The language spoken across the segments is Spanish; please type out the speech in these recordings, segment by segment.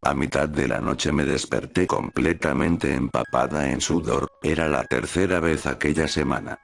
A mitad de la noche me desperté completamente empapada en sudor, era la tercera vez aquella semana.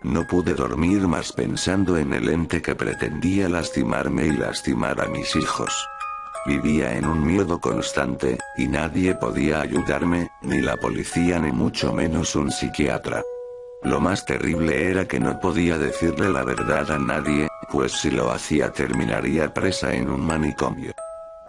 No pude dormir más pensando en el ente que pretendía lastimarme y lastimar a mis hijos. Vivía en un miedo constante, y nadie podía ayudarme, ni la policía ni mucho menos un psiquiatra. Lo más terrible era que no podía decirle la verdad a nadie, pues si lo hacía terminaría presa en un manicomio.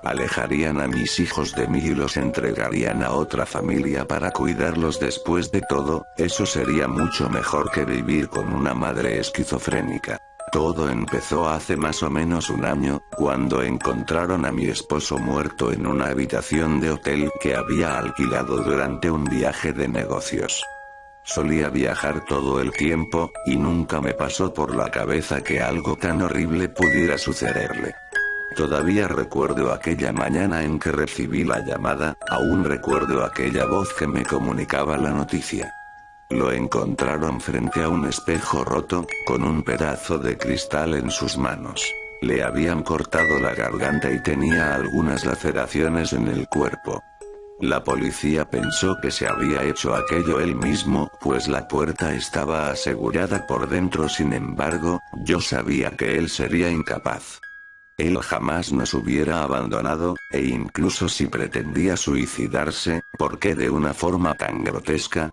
Alejarían a mis hijos de mí y los entregarían a otra familia para cuidarlos. Después de todo, eso sería mucho mejor que vivir con una madre esquizofrénica. Todo empezó hace más o menos un año, cuando encontraron a mi esposo muerto en una habitación de hotel que había alquilado durante un viaje de negocios. Solía viajar todo el tiempo, y nunca me pasó por la cabeza que algo tan horrible pudiera sucederle. Todavía recuerdo aquella mañana en que recibí la llamada, aún recuerdo aquella voz que me comunicaba la noticia. Lo encontraron frente a un espejo roto, con un pedazo de cristal en sus manos. Le habían cortado la garganta y tenía algunas laceraciones en el cuerpo. La policía pensó que se había hecho aquello él mismo, pues la puerta estaba asegurada por dentro. Sin embargo, yo sabía que él sería incapaz. Él jamás nos hubiera abandonado, e incluso si pretendía suicidarse, ¿por qué de una forma tan grotesca?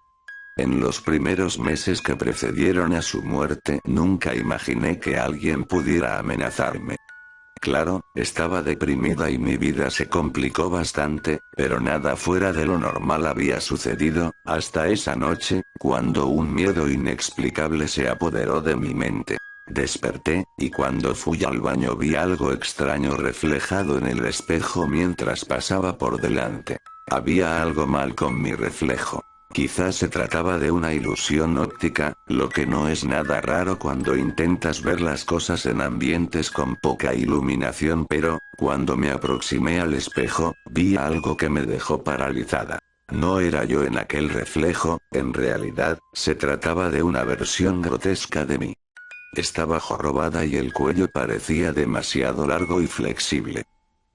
En los primeros meses que precedieron a su muerte, nunca imaginé que alguien pudiera amenazarme. Claro, estaba deprimida y mi vida se complicó bastante, pero nada fuera de lo normal había sucedido, hasta esa noche, cuando un miedo inexplicable se apoderó de mi mente. Desperté, y cuando fui al baño vi algo extraño reflejado en el espejo mientras pasaba por delante. Había algo mal con mi reflejo. Quizás se trataba de una ilusión óptica, lo que no es nada raro cuando intentas ver las cosas en ambientes con poca iluminación, pero, cuando me aproximé al espejo, vi algo que me dejó paralizada. No era yo en aquel reflejo, en realidad, se trataba de una versión grotesca de mí. Estaba jorobada y el cuello parecía demasiado largo y flexible.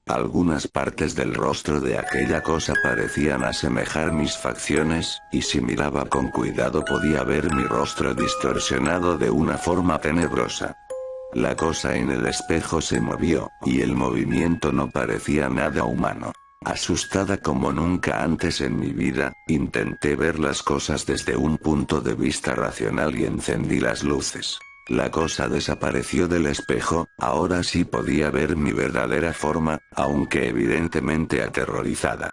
Algunas partes del rostro de aquella cosa parecían asemejar mis facciones, y si miraba con cuidado podía ver mi rostro distorsionado de una forma tenebrosa. La cosa en el espejo se movió, y el movimiento no parecía nada humano. Asustada como nunca antes en mi vida, intenté ver las cosas desde un punto de vista racional y encendí las luces. La cosa desapareció del espejo, ahora sí podía ver mi verdadera forma, aunque evidentemente aterrorizada.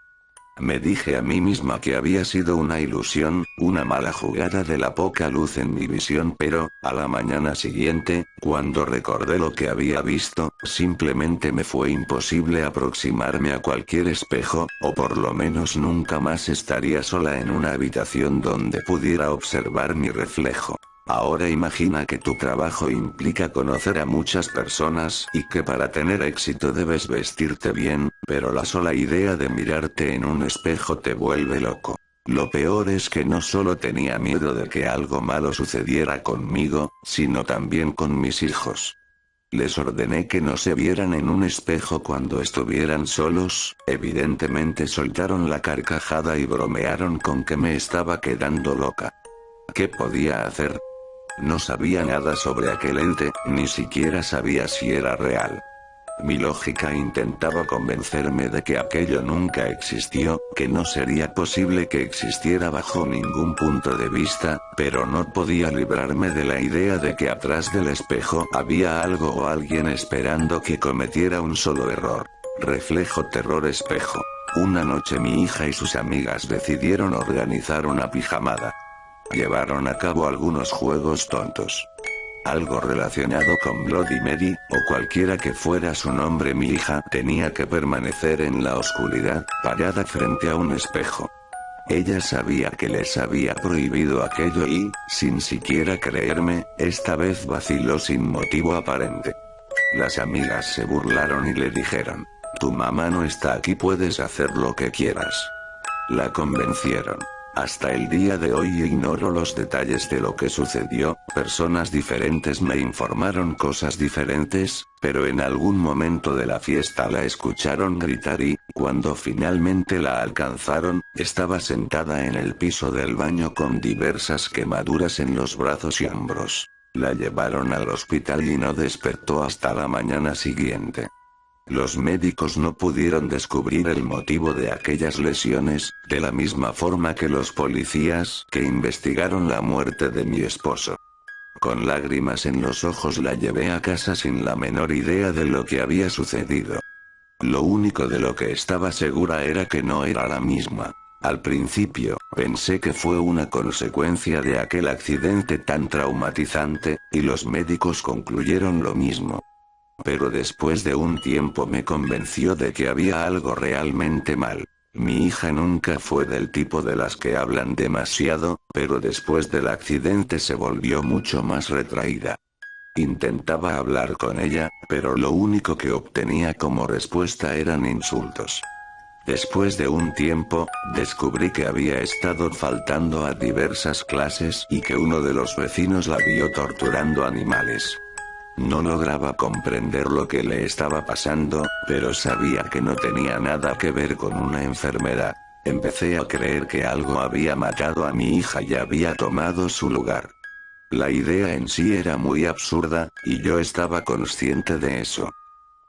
Me dije a mí misma que había sido una ilusión, una mala jugada de la poca luz en mi visión, pero, a la mañana siguiente, cuando recordé lo que había visto, simplemente me fue imposible aproximarme a cualquier espejo, o por lo menos nunca más estaría sola en una habitación donde pudiera observar mi reflejo. Ahora imagina que tu trabajo implica conocer a muchas personas y que para tener éxito debes vestirte bien, pero la sola idea de mirarte en un espejo te vuelve loco. Lo peor es que no solo tenía miedo de que algo malo sucediera conmigo, sino también con mis hijos. Les ordené que no se vieran en un espejo cuando estuvieran solos, evidentemente soltaron la carcajada y bromearon con que me estaba quedando loca. ¿Qué podía hacer? No sabía nada sobre aquel ente, ni siquiera sabía si era real. Mi lógica intentaba convencerme de que aquello nunca existió, que no sería posible que existiera bajo ningún punto de vista, pero no podía librarme de la idea de que atrás del espejo había algo o alguien esperando que cometiera un solo error. Reflejo terror espejo. Una noche mi hija y sus amigas decidieron organizar una pijamada. Llevaron a cabo algunos juegos tontos. Algo relacionado con Bloody Mary, o cualquiera que fuera su nombre. Mi hija tenía que permanecer en la oscuridad, parada frente a un espejo. Ella sabía que les había prohibido aquello y, sin siquiera creerme, esta vez vaciló sin motivo aparente. Las amigas se burlaron y le dijeron: «Tu mamá no está aquí, puedes hacer lo que quieras». La convencieron. Hasta el día de hoy ignoro los detalles de lo que sucedió, personas diferentes me informaron cosas diferentes, pero en algún momento de la fiesta la escucharon gritar y, cuando finalmente la alcanzaron, estaba sentada en el piso del baño con diversas quemaduras en los brazos y hombros. La llevaron al hospital y no despertó hasta la mañana siguiente. Los médicos no pudieron descubrir el motivo de aquellas lesiones, de la misma forma que los policías que investigaron la muerte de mi esposo. Con lágrimas en los ojos la llevé a casa sin la menor idea de lo que había sucedido. Lo único de lo que estaba segura era que no era la misma. Al principio, pensé que fue una consecuencia de aquel accidente tan traumatizante, y los médicos concluyeron lo mismo. Pero después de un tiempo me convenció de que había algo realmente mal. Mi hija nunca fue del tipo de las que hablan demasiado, pero después del accidente se volvió mucho más retraída. Intentaba hablar con ella, pero lo único que obtenía como respuesta eran insultos. Después de un tiempo, descubrí que había estado faltando a diversas clases y que uno de los vecinos la vio torturando animales. No lograba comprender lo que le estaba pasando, pero sabía que no tenía nada que ver con una enfermedad. Empecé a creer que algo había matado a mi hija y había tomado su lugar. La idea en sí era muy absurda, y yo estaba consciente de eso.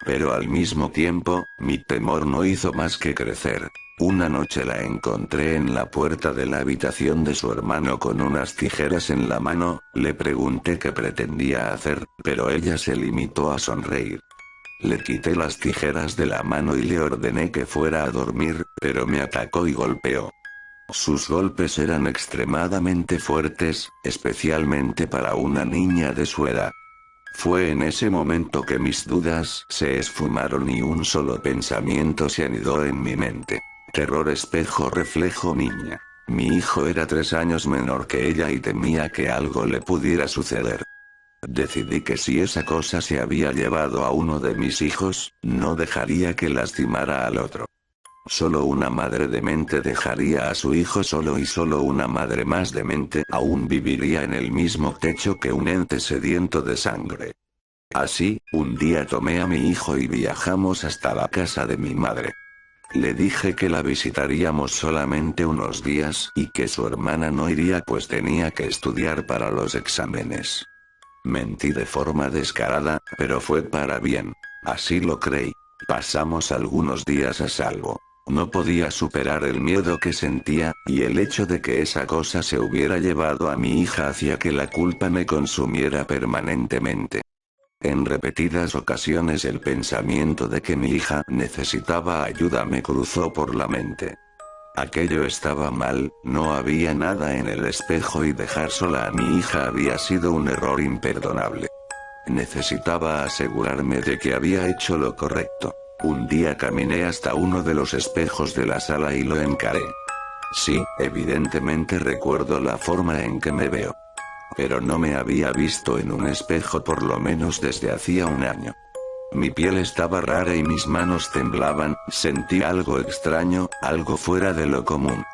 Pero al mismo tiempo, mi temor no hizo más que crecer. Una noche la encontré en la puerta de la habitación de su hermano con unas tijeras en la mano, le pregunté qué pretendía hacer, pero ella se limitó a sonreír. Le quité las tijeras de la mano y le ordené que fuera a dormir, pero me atacó y golpeó. Sus golpes eran extremadamente fuertes, especialmente para una niña de su edad. Fue en ese momento que mis dudas se esfumaron y un solo pensamiento se anidó en mi mente. Terror espejo reflejo niña. Mi hijo era 3 años menor que ella y temía que algo le pudiera suceder. Decidí que si esa cosa se había llevado a uno de mis hijos, no dejaría que lastimara al otro. Solo una madre demente dejaría a su hijo solo y solo una madre más demente aún viviría en el mismo techo que un ente sediento de sangre. Así, un día tomé a mi hijo y viajamos hasta la casa de mi madre. Le dije que la visitaríamos solamente unos días y que su hermana no iría pues tenía que estudiar para los exámenes. Mentí de forma descarada, pero fue para bien. Así lo creí. Pasamos algunos días a salvo. No podía superar el miedo que sentía, y el hecho de que esa cosa se hubiera llevado a mi hija hacía que la culpa me consumiera permanentemente. En repetidas ocasiones el pensamiento de que mi hija necesitaba ayuda me cruzó por la mente. Aquello estaba mal, no había nada en el espejo y dejar sola a mi hija había sido un error imperdonable. Necesitaba asegurarme de que había hecho lo correcto. Un día caminé hasta uno de los espejos de la sala y lo encaré. Sí, evidentemente recuerdo la forma en que me veo. Pero no me había visto en un espejo por lo menos desde hacía un año. Mi piel estaba rara y mis manos temblaban, sentí algo extraño, algo fuera de lo común.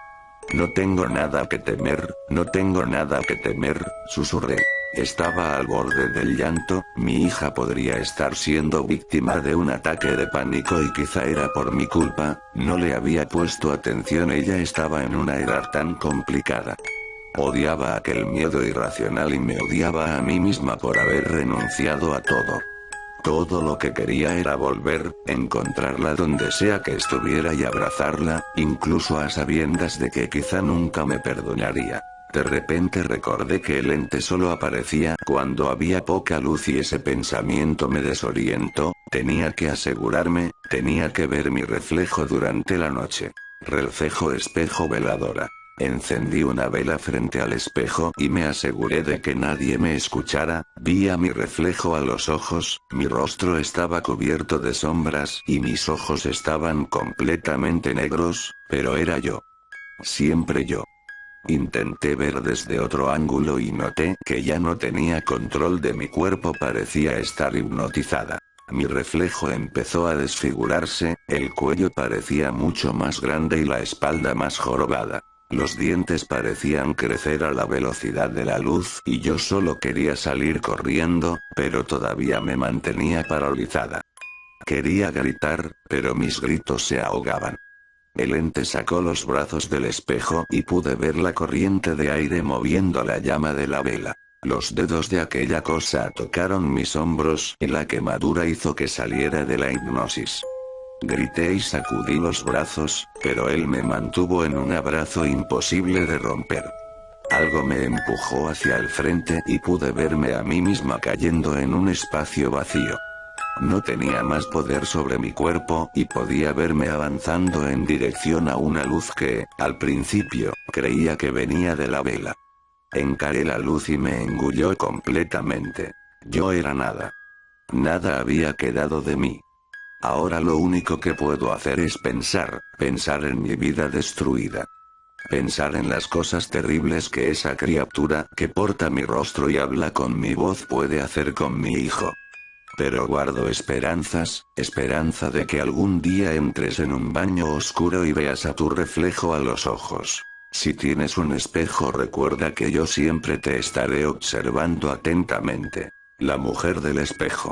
No tengo nada que temer, no tengo nada que temer, susurré. Estaba al borde del llanto, mi hija podría estar siendo víctima de un ataque de pánico y quizá era por mi culpa, no le había puesto atención, ella estaba en una edad tan complicada. Odiaba aquel miedo irracional y me odiaba a mí misma por haber renunciado a todo. Todo lo que quería era volver, encontrarla donde sea que estuviera y abrazarla, incluso a sabiendas de que quizá nunca me perdonaría. De repente recordé que el ente solo aparecía cuando había poca luz y ese pensamiento me desorientó, tenía que asegurarme, tenía que ver mi reflejo durante la noche. Reflejo espejo veladora. Encendí una vela frente al espejo y me aseguré de que nadie me escuchara, vi a mi reflejo a los ojos, mi rostro estaba cubierto de sombras y mis ojos estaban completamente negros, pero era yo. Siempre yo. Intenté ver desde otro ángulo y noté que ya no tenía control de mi cuerpo, parecía estar hipnotizada. Mi reflejo empezó a desfigurarse, el cuello parecía mucho más grande y la espalda más jorobada. Los dientes parecían crecer a la velocidad de la luz y yo solo quería salir corriendo, pero todavía me mantenía paralizada. Quería gritar, pero mis gritos se ahogaban. El ente sacó los brazos del espejo y pude ver la corriente de aire moviendo la llama de la vela. Los dedos de aquella cosa tocaron mis hombros y la quemadura hizo que saliera de la hipnosis. Grité y sacudí los brazos, pero él me mantuvo en un abrazo imposible de romper. Algo me empujó hacia el frente y pude verme a mí misma cayendo en un espacio vacío. No tenía más poder sobre mi cuerpo y podía verme avanzando en dirección a una luz que, al principio, creía que venía de la vela. Encaré la luz y me engulló completamente. Yo era nada. Nada había quedado de mí. Ahora lo único que puedo hacer es pensar en mi vida destruida. Pensar en las cosas terribles que esa criatura que porta mi rostro y habla con mi voz puede hacer con mi hijo. Pero guardo esperanza de que algún día entres en un baño oscuro y veas a tu reflejo a los ojos. Si tienes un espejo, recuerda que yo siempre te estaré observando atentamente. La mujer del espejo.